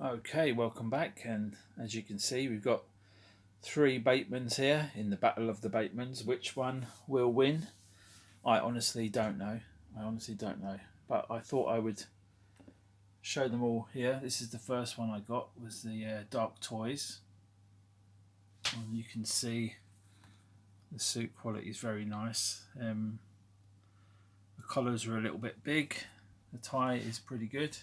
Okay, welcome back, and as you can see we've got three Batemans here in the Battle of the Batemans. Which one will win? I honestly don't know. But I thought I would show them all here. This is the first one I got, was the Dark Toys. And you can see the suit quality is very nice. The collars are a little bit big. The tie is pretty good.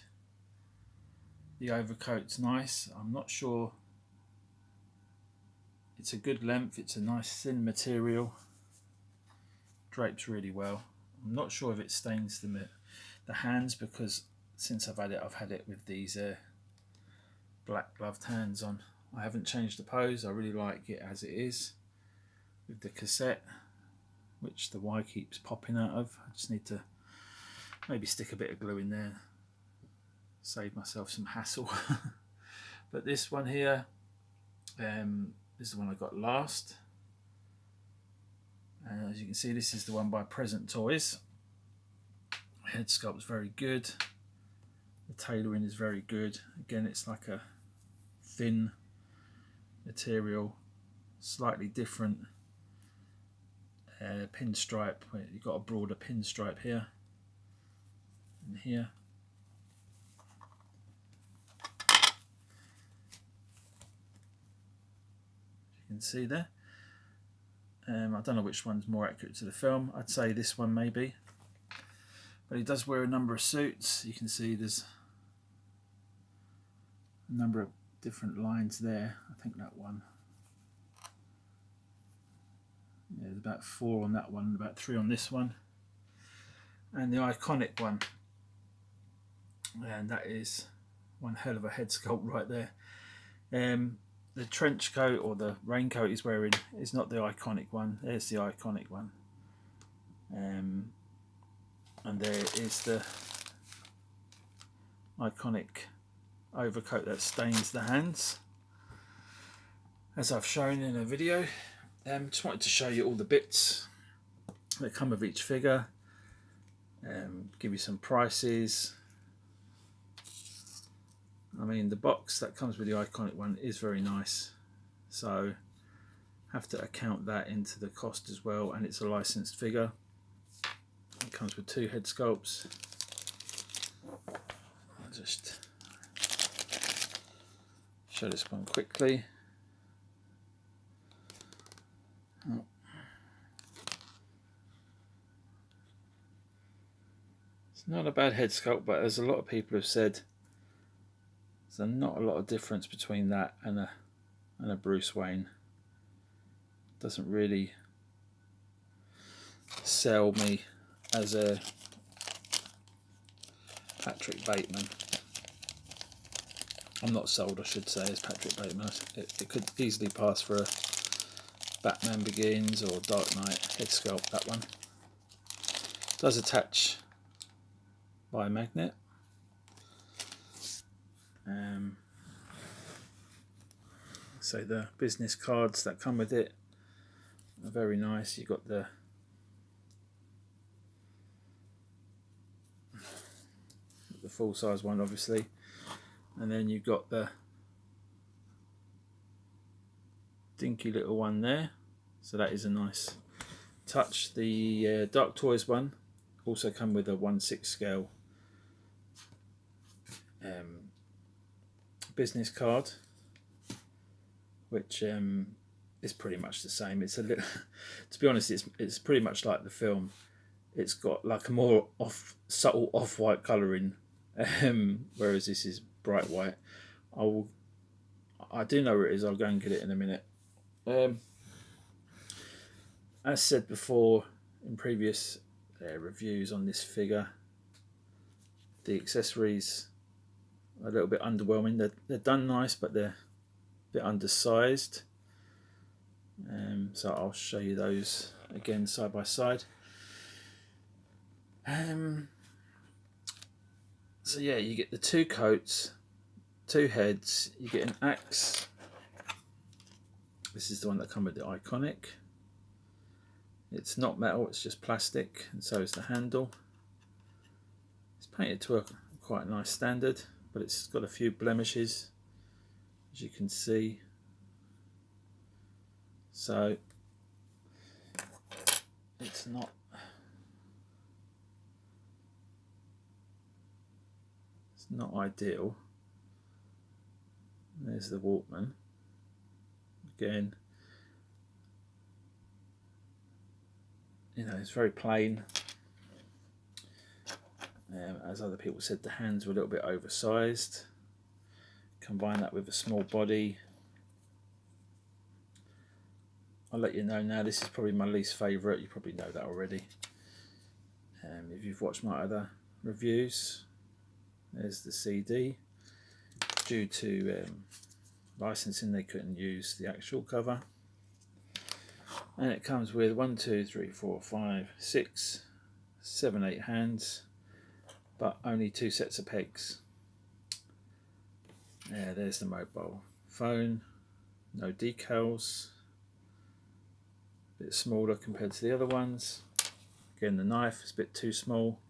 The overcoat's nice. I'm not sure. It's a good length. It's a nice thin material. Drapes really well. I'm not sure if it stains the hands, because since I've had it with these black gloved hands on. I haven't changed the pose. I really like it as it is with the cassette, which the Y keeps popping out of. I just need to maybe stick a bit of glue in there, save myself some hassle. But this one here, this is the one I got last. As you can see, this is the one by Present Toys. Head sculpt's very good. The tailoring is very good. Again, it's like a thin material, slightly different pinstripe. You've got a broader pinstripe here and here. You can see there. I don't know which one's more accurate to the film. I'd say this one maybe. But he does wear a number of suits. You can see there's a number of different lines there. I think that one. Yeah, there's about 4 on that one, about 3 on this one. And the Iconiq one. And that is one hell of a head sculpt right there. The trench coat or the raincoat he's wearing is not the Iconiq one. There's the Iconiq one. And there is the Iconiq overcoat that stains the hands, as I've shown in a video. Just wanted to show you all the bits that come with each figure, give you some prices. I mean, the box that comes with the Iconiq one is very nice, so have to account that into the cost as well, and it's a licensed figure. It comes with 2 head sculpts. I'll just show this one quickly. Oh. It's not a bad head sculpt, but as a lot of people have said, there's not a lot of difference between that and a Bruce Wayne. Doesn't really sell me as a Patrick Bateman. I'm not sold, I should say, as Patrick Bateman. It could easily pass for a Batman Begins or Dark Knight head sculpt, that one. Does attach by a magnet. So the business cards that come with it are very nice. You've got the full-size one, obviously, and then you've got the dinky little one there, so that is a nice touch. The Dark Toys one also come with a 1/6 scale business card, which is pretty much the same. It's a little, to be honest, it's pretty much like the film. It's got like a more subtle off-white colouring, whereas this is bright white. I do know where it is. I'll go and get it in a minute. As said before in previous reviews on this figure, the accessories are a little bit underwhelming. They're done nice, but they're a bit undersized. So I'll show you those again side by side. So yeah, you get the 2 coats, 2 heads, you get an axe. This is the one that comes with the Iconiq. It's not metal, it's just plastic, and so is the handle. It's painted to a quite nice standard. but it's got a few blemishes, as you can see. So it's not ideal. There's the Walkman again. You know, it's very plain. As other people said, the hands were a little bit oversized. Combine that with a small body. I'll let you know now, this is probably my least favourite. You probably know that already. If you've watched my other reviews, there's the CD. Due to licensing, they couldn't use the actual cover. And it comes with 1, 2, 3, 4, 5, 6, 7, 8 hands, but only 2 sets of pegs. Yeah, there's the mobile phone. No decals. A bit smaller compared to the other ones. Again, the knife is a bit too small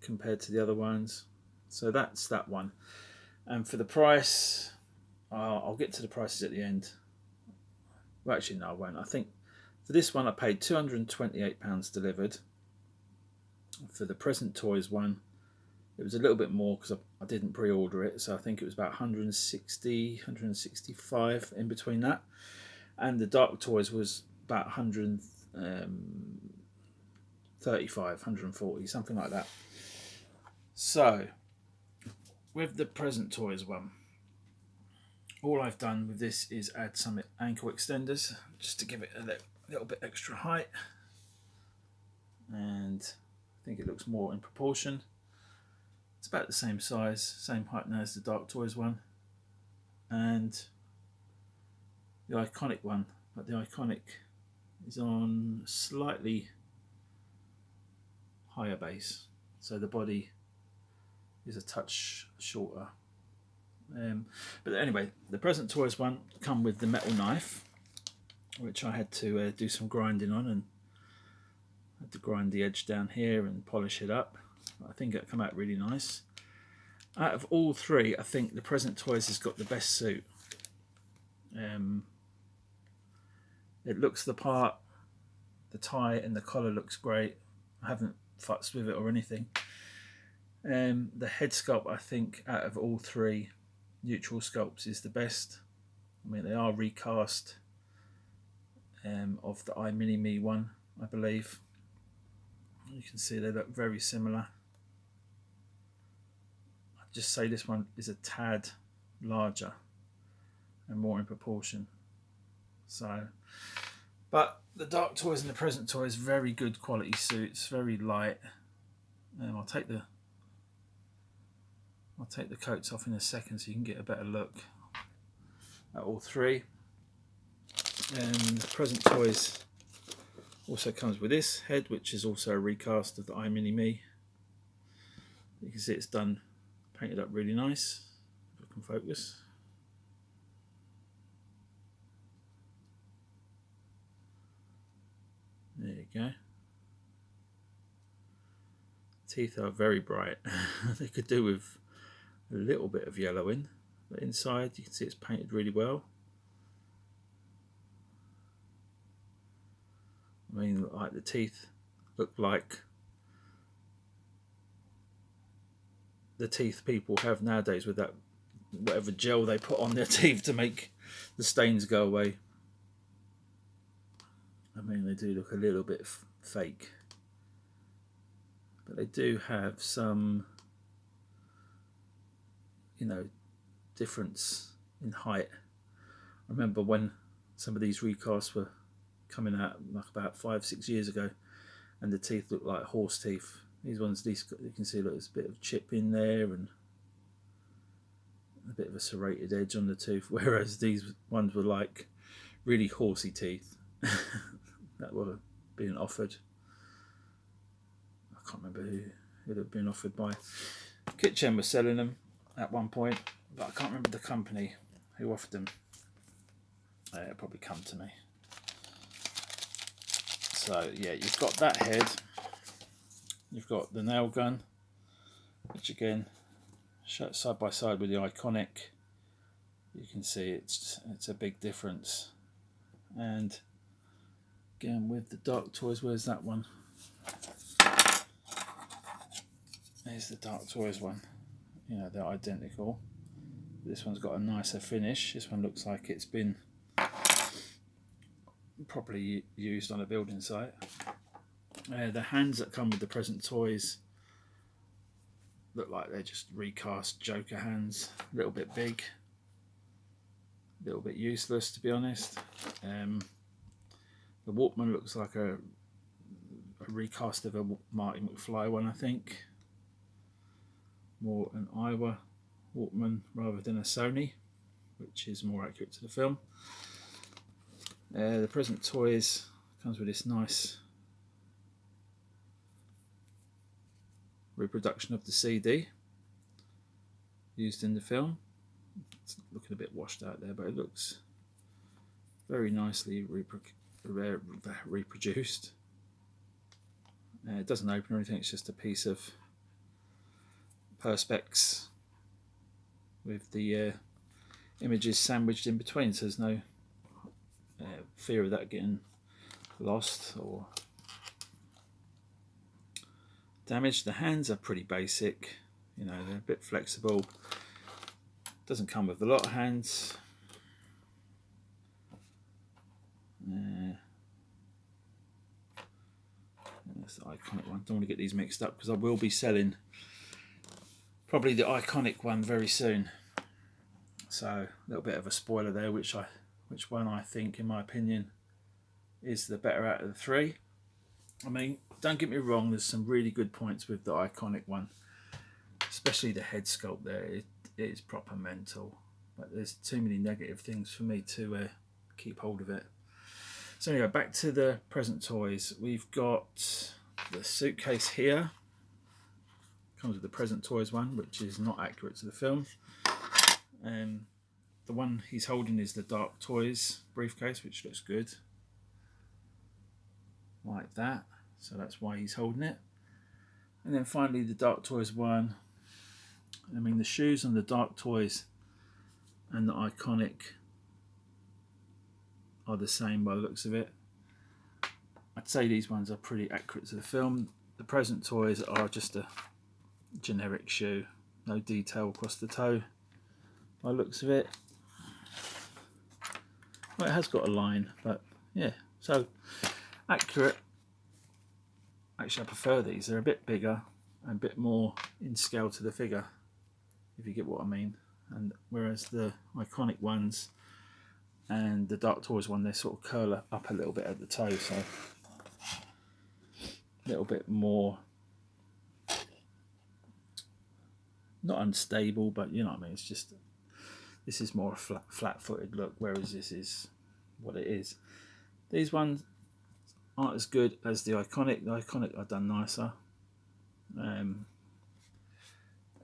compared to the other ones. So that's that one. And for the price, I'll get to the prices at the end. Well, actually, no, I won't. I think for this one, I paid £228 delivered. For the Present Toys one, it was a little bit more because I didn't pre-order it. So I think it was about 160, 165 in between that. And the Dark Toys was about 135, 140, something like that. So with the Present Toys one, all I've done with this is add some ankle extenders just to give it a little bit extra height, and I think it looks more in proportion. It's about the same size, same height now as the Dark Toys one and the Iconiq one, but the Iconiq is on slightly higher base, so the body is a touch shorter. But anyway, the Present Toys one come with the metal knife, which I had to do some grinding on, and had to grind the edge down here and polish it up. I think it come out really nice. Out of all three, I think the Present Toys has got the best suit. It looks the part. The tie and the collar looks great. I haven't futzed with it or anything. The head sculpt, I think, out of all three neutral sculpts is the best. I mean, they are recast of the iMini-Me one, I believe. You can see they look very similar. I'd just say this one is a tad larger and more in proportion. So, but the Dark Toys and the Present Toys, very good quality suits, very light. I'll take the coats off in a second so you can get a better look at all three. And the Present Toys also comes with this head, which is also a recast of the iMini-Me. You can see it's done, painted up really nice. If I can focus. There you go. Teeth are very bright. They could do with a little bit of yellowing, but inside you can see it's painted really well. I mean, like the teeth look like the teeth people have nowadays with that whatever gel they put on their teeth to make the stains go away. I mean, they do look a little bit fake, but they do have some, you know, difference in height. I remember when some of these recasts were coming out, like about 5-6 years ago, and the teeth looked like horse teeth. These ones, you can see there's a bit of chip in there and a bit of a serrated edge on the tooth, whereas these ones were like really horsey teeth that were being offered. I can't remember who it had been offered by. Kitchen was selling them at one point, but I can't remember the company who offered them. It'll probably come to me. So yeah, you've got that head, you've got the nail gun, which again side by side with the Iconiq, you can see it's a big difference. And again with the Dark Toys, where's that one? There's the Dark Toys one. You know, they're identical. This one's got a nicer finish. This one looks like it's been properly used on a building site. The hands that come with the present toys look like they're just recast Joker hands. A little bit big, a little bit useless, to be honest. The Walkman looks like a recast of a Marty McFly one, I think. More an Iowa Walkman rather than a Sony, which is more accurate to the film. The present toys comes with this nice reproduction of the CD used in the film. It's looking a bit washed out there, but it looks very nicely reproduced. It doesn't open or anything, it's just a piece of perspex with the images sandwiched in between, so there's no fear of that getting lost or damaged. The hands are pretty basic, you know, they're a bit flexible. Doesn't come with a lot of hands. That's the Iconiq one. Don't want to get these mixed up because I will be selling probably the Iconiq one very soon. So a little bit of a spoiler there, which one I think, in my opinion, is the better out of the three. I mean, don't get me wrong, there's some really good points with the Iconiq one, especially the head sculpt there. It is proper mental, but there's too many negative things for me to keep hold of it. So anyway, back to the present toys. We've got the suitcase here. Comes with the present toys one, which is not accurate to the film. The one he's holding is the Dark Toys briefcase, which looks good. Like that. So that's why he's holding it. And then finally the Dark Toys one. I mean, the shoes on the Dark Toys and the Iconiq are the same by the looks of it. I'd say these ones are pretty accurate to the film. The present toys are just a generic shoe, no detail across the toe by the looks of it. Well, it has got a line, but yeah, so accurate. Actually, I prefer these. They're a bit bigger and a bit more in scale to the figure, if you get what I mean. And whereas the Iconiq ones and the Dark Toys one, they sort of curl up a little bit at the toe, so a little bit more, not unstable, but you know what I mean. It's just, this is more a flat-footed look, whereas this is what it is. These ones aren't as good as the Iconiq. The Iconiq are done nicer.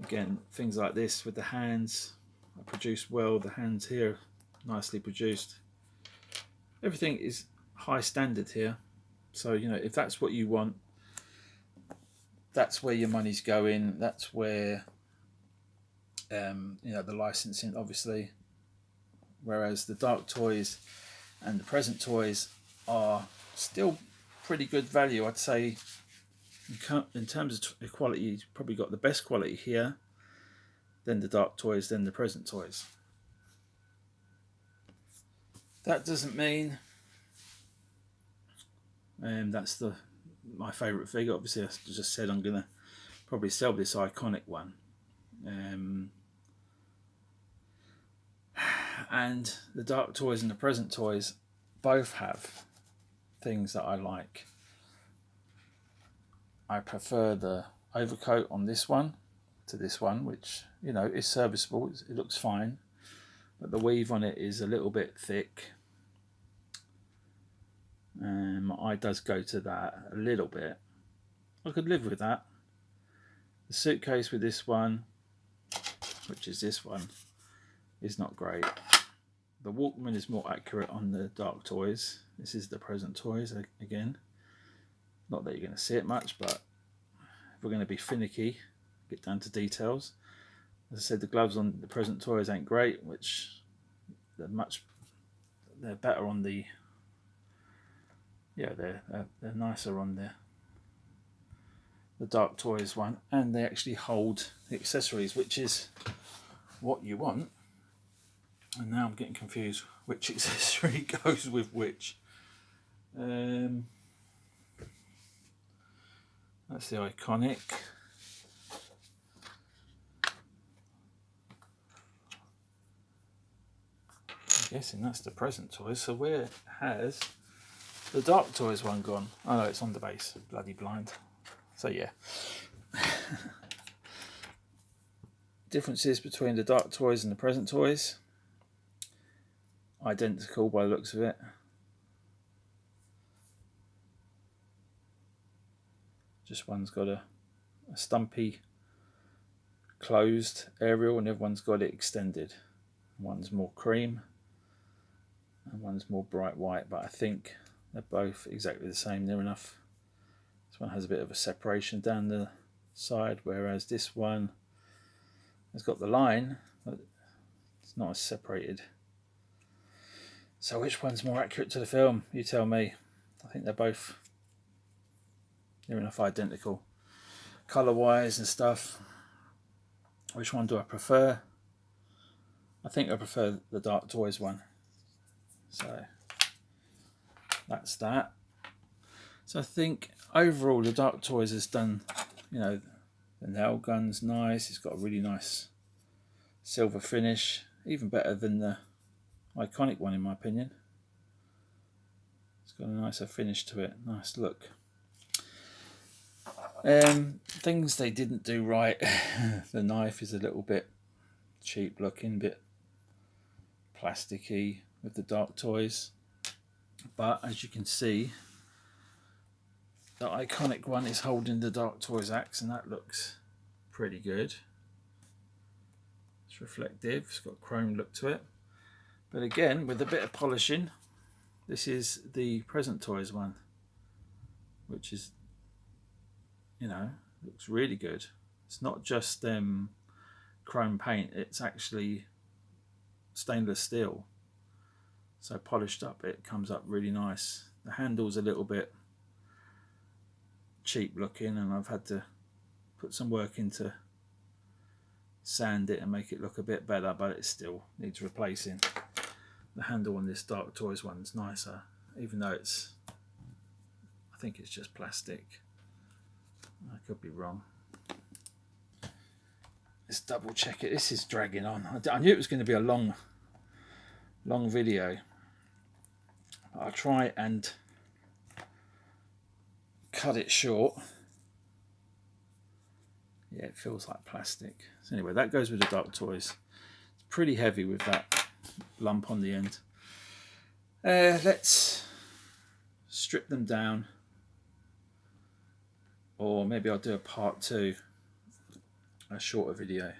Again, things like this with the hands are produced well. The hands here nicely produced. Everything is high standard here, so you know, if that's what you want, that's where your money's going. That's where you know, the licensing, obviously. Whereas the Dark Toys and the present toys are still pretty good value, I'd say. In terms of quality, you've probably got the best quality here, then the Dark Toys, then the present toys. That doesn't mean that's my favourite figure. Obviously, I just said I'm going to probably sell this Iconiq one. And the Dark Toys and the present toys both have things that I like. I prefer the overcoat on this one to this one, which, you know, is serviceable. It looks fine, but the weave on it is a little bit thick. My eye does go to that a little bit. I could live with that. The suitcase with this one, which is this one, is not great. The Walkman is more accurate on the Dark Toys. This is the present toys again. Not that you're going to see it much, but if we're going to be finicky, get down to details. As I said, the gloves on the present toys ain't great, which they're better on the, yeah, they're nicer on the Dark Toys one, and they actually hold the accessories, which is what you want. And now I'm getting confused which accessory goes with which. That's the Iconiq. I'm guessing that's the present toys. So where has the Dark Toys one gone? Oh no, it's on the base. Bloody blind. So yeah. Differences between the Dark Toys and the present toys. Identical by the looks of it. Just one's got a stumpy closed aerial and everyone's got it extended. One's more cream and one's more bright white, but I think they're both exactly the same, near enough. This one has a bit of a separation down the side, whereas this one has got the line, but it's not as separated. So which one's more accurate to the film? You tell me. I think they're both near enough identical. Colour wise and stuff. Which one do I prefer? I think I prefer the Dark Toys one. So that's that. So I think overall the Dark Toys has done, you know, the nail gun's nice. It's got a really nice silver finish, even better than the Iconiq one in my opinion. It's got a nicer finish to it, nice look. Things they didn't do right. The knife is a little bit cheap looking, bit plasticky with the Dark Toys, but as you can see, the Iconiq one is holding the Dark Toys axe, and that looks pretty good. It's reflective, it's got a chrome look to it, but again with a bit of polishing. This is the present toys one, which is, you know, looks really good. It's not just chrome paint, it's actually stainless steel, so polished up it comes up really nice. The handle's a little bit cheap looking, and I've had to put some work into sand it and make it look a bit better, but it still needs replacing. The handle on this Dark Toys one's nicer, even though it's, I think it's just plastic. I could be wrong. Let's double check it. This is dragging on. I knew it was going to be a long video. I'll try and cut it short. Yeah, it feels like plastic. So anyway, that goes with the Dark Toys. It's pretty heavy with that lump on the end. Let's strip them down, or maybe I'll do a part 2, a shorter video,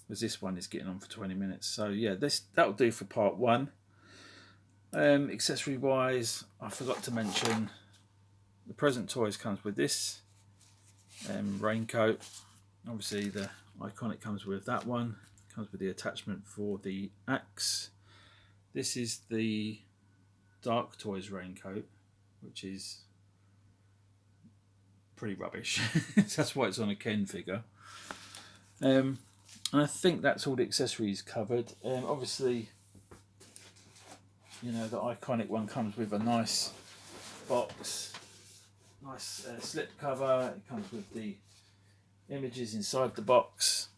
because this one is getting on for 20 minutes. So yeah, that'll do for part 1. Accessory wise, I forgot to mention the present toys comes with this raincoat. Obviously the Iconiq comes with that one, comes with the attachment for the axe. This is the Dark Toys raincoat, which is pretty rubbish. That's why it's on a Ken figure. And I think that's all the accessories covered. Obviously, you know, the Iconiq one comes with a nice box, nice slip cover. It comes with the images inside the box.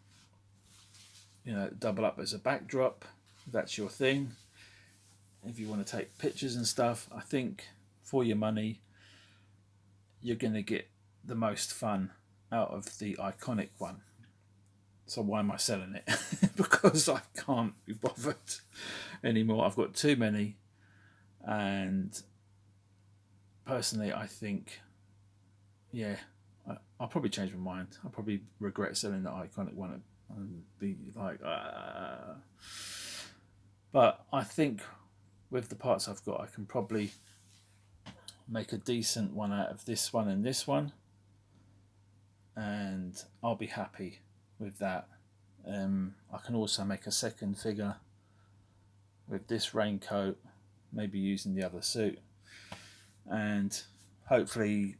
You know, double up as a backdrop, if that's your thing. If you want to take pictures and stuff, I think for your money, you're going to get the most fun out of the Iconiq one. So why am I selling it? Because I can't be bothered anymore. I've got too many, and personally I think, yeah, I'll probably change my mind. I'll probably regret selling the Iconiq one and be like, but I think with the parts I've got, I can probably make a decent one out of this one and this one, and I'll be happy with that. I can also make a second figure with this raincoat, maybe using the other suit, and hopefully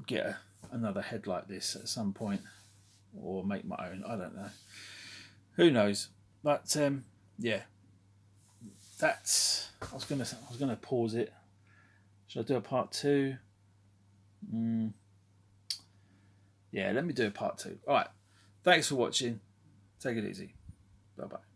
get another head like this at some point, or make my own. I don't know. Who knows? But yeah, that's. I was gonna pause it. Should I do a part two? Yeah, let me do a part two. All right. Thanks for watching. Take it easy. Bye bye.